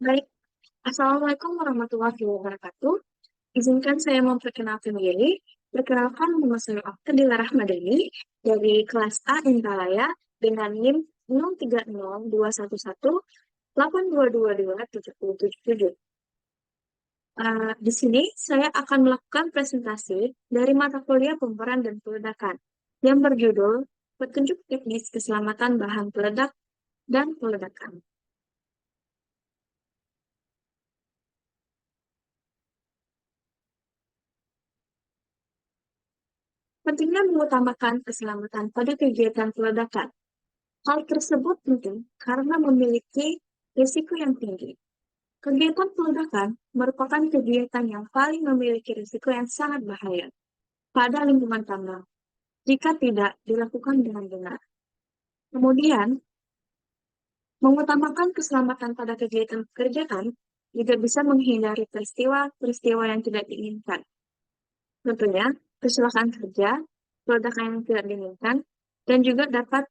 Baik, Assalamualaikum warahmatullahi wabarakatuh. Izinkan saya memperkenalkan diri. Perkenalkan, nama saya Abdillah Rahmadani dari kelas A Intalaya dengan NIM 0302118222777. Di sini saya akan melakukan presentasi dari mata kuliah pemeran dan peledakan yang berjudul Petunjuk Teknis Keselamatan Bahan Peledak dan Peledakan. Pentingnya mengutamakan keselamatan pada kegiatan peledakan. Hal tersebut penting karena memiliki risiko yang tinggi. Kegiatan peledakan merupakan kegiatan yang paling memiliki risiko yang sangat bahaya pada lingkungan tambang jika tidak dilakukan dengan benar. Kemudian, mengutamakan keselamatan pada kegiatan pekerjaan juga bisa menghindari peristiwa-peristiwa yang tidak diinginkan. Tentunya, kecelakaan kerja, peledakan yang tidak diinginkan, dan juga dapat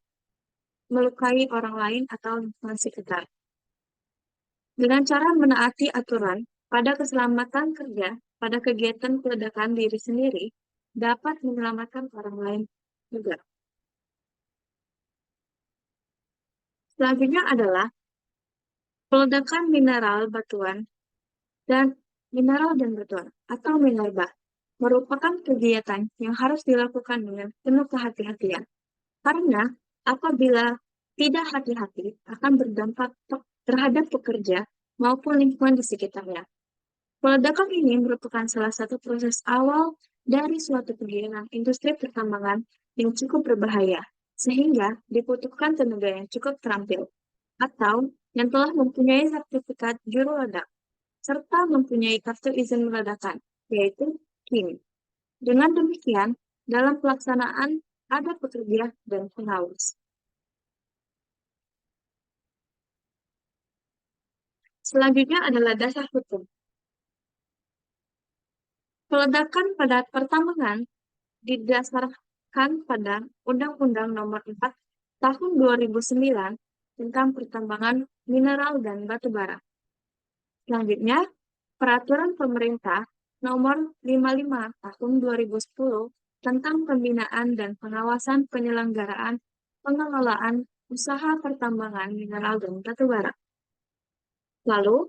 melukai orang lain atau lingkungan sekitar. Dengan cara menaati aturan pada keselamatan kerja pada kegiatan peledakan diri sendiri dapat menyelamatkan orang lain juga. Selanjutnya adalah peledakan mineral batuan dan mineral dan batuan atau minerba merupakan kegiatan yang harus dilakukan dengan penuh kehati-hatian. Karena apabila tidak hati-hati akan berdampak terhadap pekerja maupun lingkungan di sekitarnya. Peledakan ini merupakan salah satu proses awal dari suatu kegiatan industri pertambangan yang cukup berbahaya, sehingga dibutuhkan tenaga yang cukup terampil, atau yang telah mempunyai sertifikat juru ledak, serta mempunyai kartu izin meledakan, yaitu KIM. Dengan demikian, dalam pelaksanaan ada pekerja dan pengawas. Selanjutnya adalah dasar hukum. Peledakan pada pertambangan didasarkan pada Undang-Undang Nomor 4 Tahun 2009 tentang Pertambangan Mineral dan Batu Bara. Selanjutnya, Peraturan Pemerintah Nomor 55 Tahun 2010 tentang Pembinaan dan Pengawasan Penyelenggaraan Pengelolaan Usaha Pertambangan Mineral dan Batu Bara. Lalu,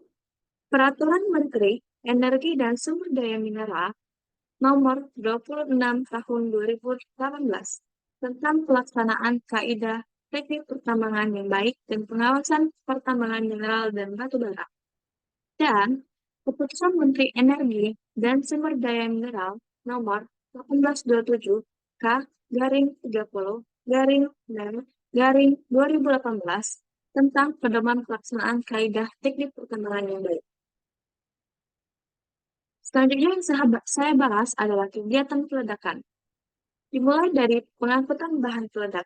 Peraturan Menteri Energi dan Sumber Daya Mineral Nomor 26 Tahun 2018 tentang pelaksanaan kaidah teknik pertambangan yang baik dan pengawasan pertambangan mineral dan batu bara. Dan Keputusan Menteri Energi dan Sumber Daya Mineral Nomor 1827 K garing 30 garing garing 2018 tentang pedoman pelaksanaan kaidah teknik pertambangan yang baik. Selanjutnya yang saya bahas adalah kegiatan peledakan. Dimulai dari pengangkutan bahan peledak.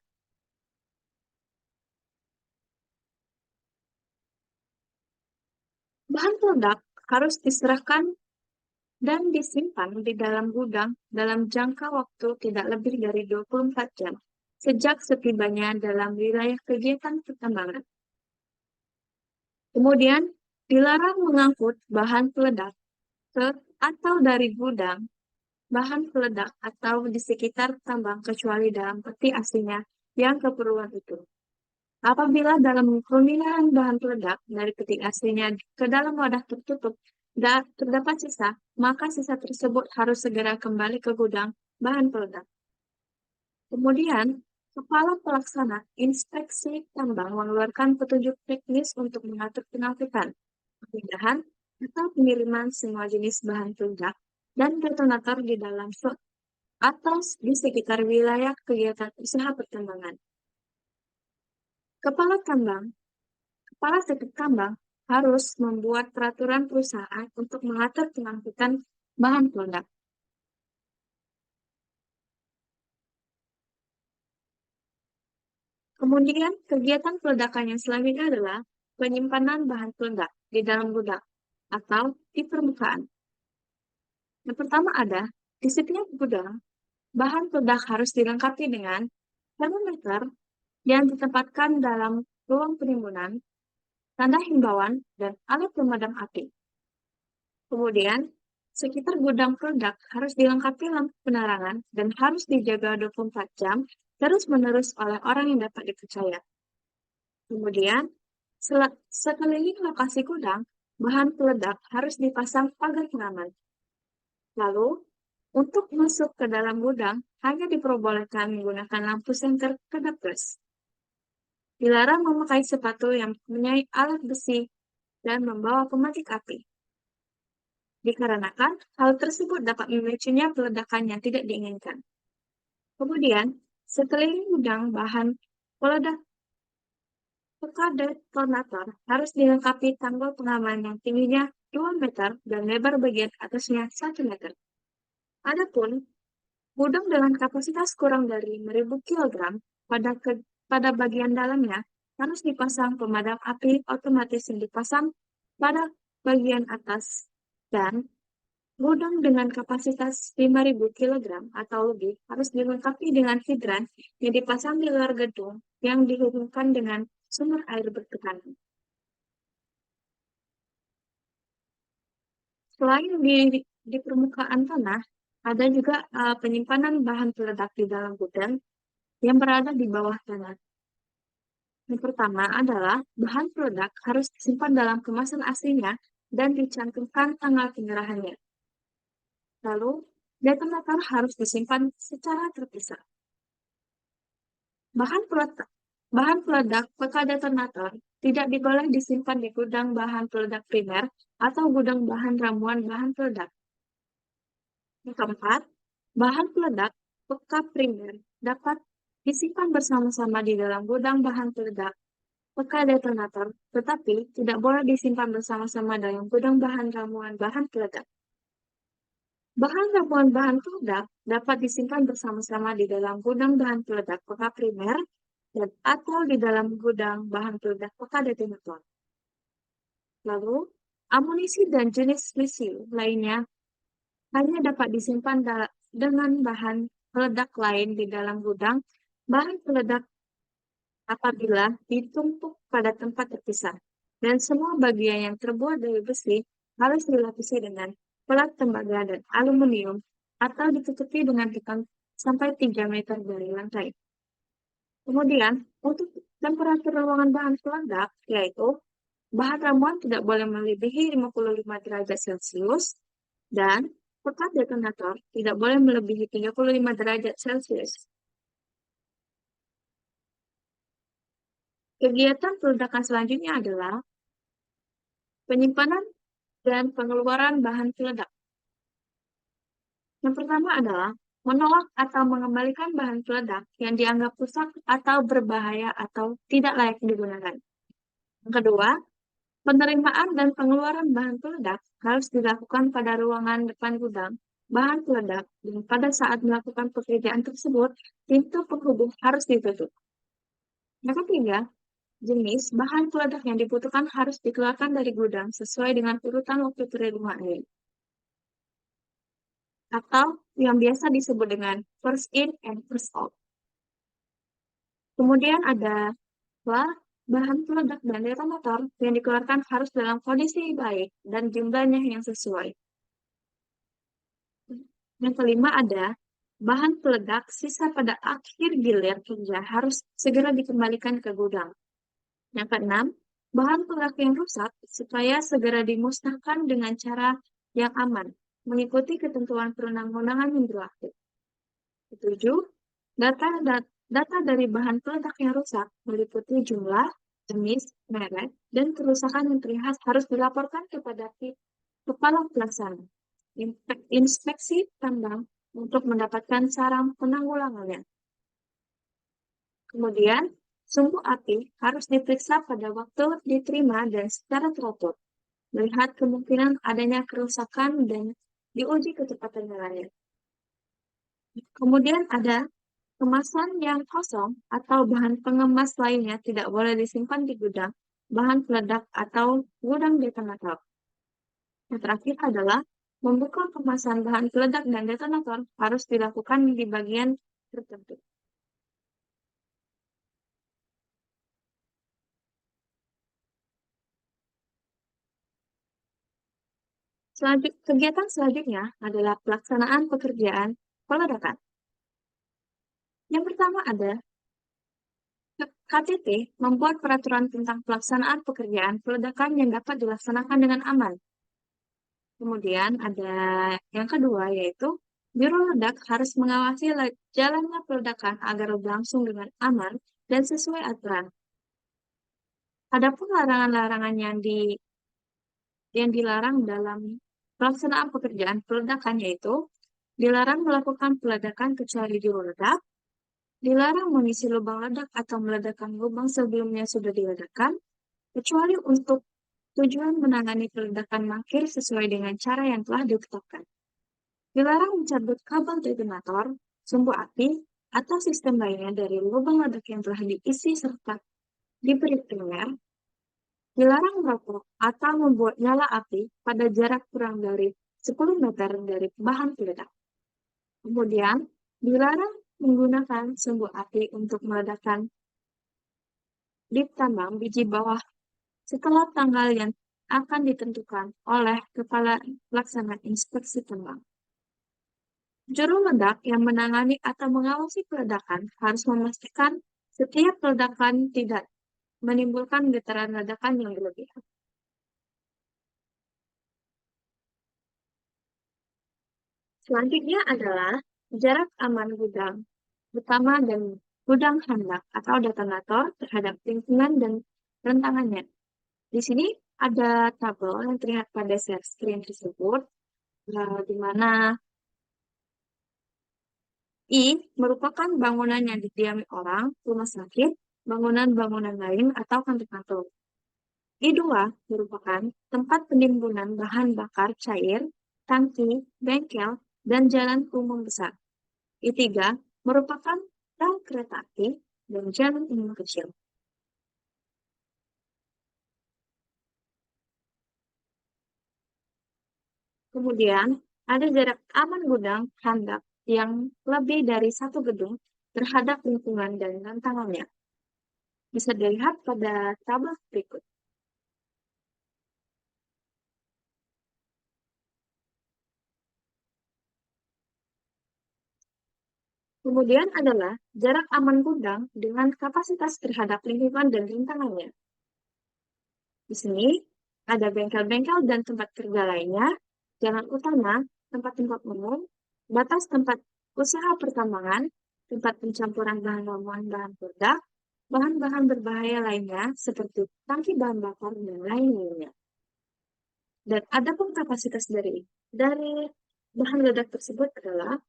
Bahan peledak harus diserahkan dan disimpan di dalam gudang dalam jangka waktu tidak lebih dari 24 jam sejak setibanya dalam wilayah kegiatan pertambangan. Kemudian, dilarang mengangkut bahan peledak ke atau dari gudang bahan peledak atau di sekitar tambang kecuali dalam peti aslinya yang keperluan itu. Apabila dalam pemilihan bahan peledak dari peti aslinya ke dalam wadah tertutup terdapat sisa, maka sisa tersebut harus segera kembali ke gudang bahan peledak. Kemudian, Kepala Pelaksana Inspeksi Tambang mengeluarkan petunjuk teknis untuk mengatur pengangkutan, pemindahan, atau pengiriman semua jenis bahan peledak dan detonator di dalam atau di sekitar wilayah kegiatan usaha pertambangan. Kepala tambang Kepala Teknik Tambang harus membuat peraturan perusahaan untuk mengatur pengangkutan bahan peledak. Kemudian, kegiatan peledakan yang selanjutnya adalah penyimpanan bahan peledak di dalam gudang atau di permukaan. Yang pertama ada, di setiap gudang, bahan peledak harus dilengkapi dengan termometer yang ditempatkan dalam ruang penimbunan, tanda himbauan, dan alat pemadam api. Kemudian, sekitar gudang peledak harus dilengkapi lampu penerangan dan harus dijaga 24 jam terus-menerus oleh orang yang dapat dipercaya. Kemudian, sekeliling lokasi gudang, bahan peledak harus dipasang pagar pengaman. Lalu, untuk masuk ke dalam gudang, hanya diperbolehkan menggunakan lampu senter kedap gas. Dilarang memakai sepatu yang mempunyai alat besi dan membawa pematik api. Dikarenakan hal tersebut dapat memicunya peledakan yang tidak diinginkan. Kemudian, sekeliling gudang bahan peledak peka detonator harus dilengkapi tanggul pengaman yang tingginya 2 meter dan lebar bagian atasnya 1 meter. Adapun gudang dengan kapasitas kurang dari 1000 kg pada bagian dalamnya harus dipasang pemadam api otomatis yang dipasang pada bagian atas, dan gudang dengan kapasitas 5000 kg atau lebih harus dilengkapi dengan hidran yang dipasang di luar gedung yang dihubungkan dengan sumber air bertekanan. Selain di permukaan tanah, ada juga penyimpanan bahan peledak di dalam gudang yang berada di bawah tanah. Yang pertama adalah bahan peledak harus disimpan dalam kemasan aslinya dan dicantumkan tanggal penyerahannya. Lalu, detonator harus disimpan secara terpisah. Bahan peledak peka detonator tidak diboleh disimpan di gudang bahan peledak primer atau gudang bahan ramuan bahan peledak. Yang keempat, bahan peledak peka primer dapat disimpan bersama-sama di dalam gudang bahan peledak peka detonator, tetapi tidak boleh disimpan bersama-sama dalam gudang bahan ramuan bahan peledak. Bahan ramuan bahan peledak dapat disimpan bersama-sama di dalam gudang bahan peledak peka primer dan atau di dalam gudang bahan peledak peka detonator. Lalu, amunisi dan jenis misil lainnya hanya dapat disimpan dengan bahan peledak lain di dalam gudang bahan peledak apabila ditumpuk pada tempat terpisah, dan semua bagian yang terbuat dari besi harus dilapisi dengan pelat tembaga dan aluminium atau ditutupi dengan tekan sampai 3 meter dari lantai. Kemudian, untuk temperatur ruangan bahan peledak, yaitu bahan ramuan tidak boleh melebihi 55 derajat Celcius dan pekat detonator tidak boleh melebihi 35 derajat Celcius. Kegiatan peledakan selanjutnya adalah penyimpanan dan pengeluaran bahan peledak. Yang pertama adalah menolak atau mengembalikan bahan peledak yang dianggap rusak atau berbahaya atau tidak layak digunakan. Yang kedua, penerimaan dan pengeluaran bahan peledak harus dilakukan pada ruangan depan gudang bahan peledak, dan pada saat melakukan pekerjaan tersebut, pintu penghubung harus ditutup. Yang ketiga, jenis bahan peledak yang dibutuhkan harus dikeluarkan dari gudang sesuai dengan urutan waktu penerimaannya, atau yang biasa disebut dengan first in and first out. Kemudian ada bahan peledak dan detonator yang dikeluarkan harus dalam kondisi baik dan jumlahnya yang sesuai. Yang kelima ada bahan peledak sisa pada akhir gilir kerja harus segera dikembalikan ke gudang. Yang keenam, bahan peledak yang rusak supaya segera dimusnahkan dengan cara yang aman, mengikuti ketentuan perundang-undangan yang berlaku. Ketujuh, data dari bahan peledak yang rusak meliputi jumlah, jenis, merek, dan kerusakan yang terlihat harus dilaporkan kepada kepala pelaksana inspeksi tambang untuk mendapatkan saran penanggulangannya. Kemudian, sumbu api harus diperiksa pada waktu diterima dan secara teratur, melihat kemungkinan adanya kerusakan dan diuji kecepatan nyalanya. Kemudian ada kemasan yang kosong atau bahan pengemas lainnya tidak boleh disimpan di gudang bahan peledak atau gudang detonator. Yang terakhir adalah membuka kemasan bahan peledak dan detonator harus dilakukan di bagian tertentu. Kegiatan selanjutnya adalah pelaksanaan pekerjaan peledakan. Yang pertama ada KTP membuat peraturan tentang pelaksanaan pekerjaan peledakan yang dapat dilaksanakan dengan aman. Kemudian ada yang kedua yaitu Biro Ledak harus mengawasi jalannya peledakan agar berlangsung dengan aman dan sesuai aturan. Adapun larangan-larangan yang dilarang dalam pelaksanaan pekerjaan peledakan yaitu dilarang melakukan peledakan kecuali juru ledak, dilarang mengisi lubang ledak atau meledakkan lubang sebelumnya sudah diledakkan, kecuali untuk tujuan menangani peledakan makir sesuai dengan cara yang telah ditetapkan. Dilarang mencabut kabel detonator, sumbu api, atau sistem lainnya dari lubang ledak yang telah diisi serta diberi primer. Dilarang merokok atau membuat nyala api pada jarak kurang dari 10 meter dari bahan peledak. Kemudian, dilarang menggunakan sumbu api untuk meledakkan di tambang biji bawah setelah tanggal yang akan ditentukan oleh Kepala Pelaksana Inspeksi Tambang. Juru ledak yang menangani atau mengawasi peledakan harus memastikan setiap ledakan tidak menimbulkan getaran ledakan yang berlebihan. Selanjutnya adalah jarak aman gudang, utama dan gudang handak atau detonator terhadap lingkungan dan rentangannya. Di sini ada tabel yang terlihat pada share screen tersebut, di mana I merupakan bangunan yang didiami orang, rumah sakit, bangunan-bangunan lain, atau kantor-kantor. I2 merupakan tempat penimbunan bahan bakar cair, tangki, bengkel, dan jalan umum besar. I3 merupakan rel kereta api dan jalan umum kecil. Kemudian, ada jarak aman gudang handak yang lebih dari satu gedung terhadap lingkungan dan tantangannya. Bisa dilihat pada tabel berikut. Kemudian adalah jarak aman gudang dengan kapasitas terhadap lingkungan dan rintangannya. Di sini ada bengkel-bengkel dan tempat kerja lainnya, jalan utama, tempat-tempat umum, batas tempat usaha pertambangan, tempat pencampuran bahan ramuan bahan peledak, bahan-bahan berbahaya lainnya seperti tangki bahan bakar dan lain-lainnya. Dan adapun kapasitas dari bahan ledak tersebut adalah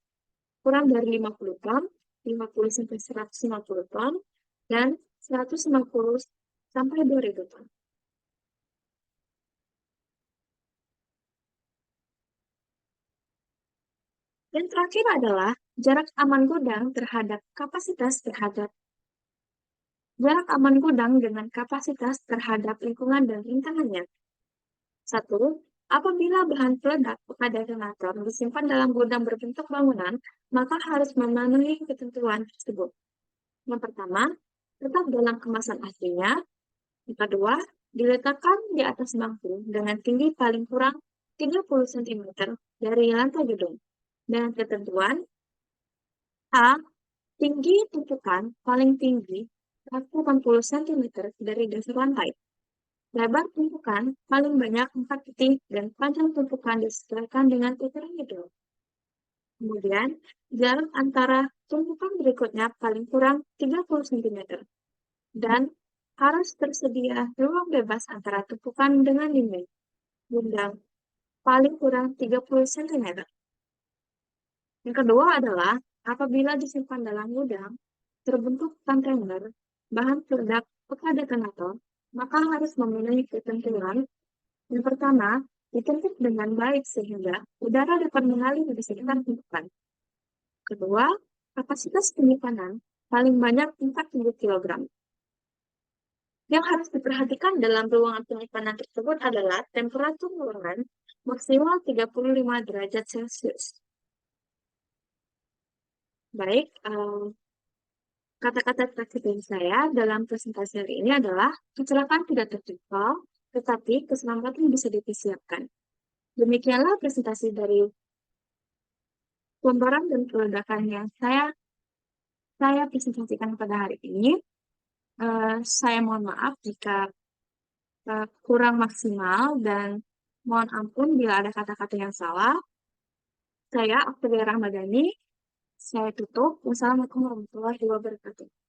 kurang dari 50 ton, 50 sampai 150 ton, dan 150 sampai 2000 ton. Dan terakhir adalah jarak aman gudang terhadap kapasitas terhadap jarak aman gudang dengan kapasitas terhadap lingkungan dan rintangannya. Satu, apabila bahan peledak pada detonator disimpan dalam gudang berbentuk bangunan, maka harus memenuhi ketentuan tersebut. Yang pertama, tetap dalam kemasan aslinya. Yang kedua, diletakkan di atas bangku dengan tinggi paling kurang 30 cm dari lantai gedung. Dengan ketentuan A. Tinggi tumpukan paling tinggi 80 cm dari dasar lantai. Lebar tumpukan paling banyak 4 titik dan panjang tumpukan disesuaikan dengan ukuran gedung. Kemudian, jarak antara tumpukan berikutnya paling kurang 30 cm. Dan harus tersedia ruang bebas antara tumpukan dengan dinding. Gudang paling kurang 30 cm. Yang kedua adalah apabila disimpan dalam gudang, terbentuk kontainer bahan peledak bekas detonator, maka harus memenuhi ketentuan. Yang pertama, ditutup dengan baik sehingga udara dapat mengalir di sekitar tumpukan. Kedua, kapasitas penyimpanan paling banyak 40 kg. Yang harus diperhatikan dalam ruangan penyimpanan tersebut adalah temperatur ruangan maksimal 35 derajat Celcius. Baik, kata-kata terakhir dari saya dalam presentasi hari ini adalah kecelakaan tidak terjangkau, tetapi keselamatan bisa dipersiapkan. Demikianlah presentasi dari pembaran dan peledakan yang saya presentasikan pada hari ini. Saya mohon maaf jika kurang maksimal dan mohon ampun bila ada kata-kata yang salah. Saya Octavia Rahmadani, saya tutup. Wassalamualaikum warahmatullahi wabarakatuh.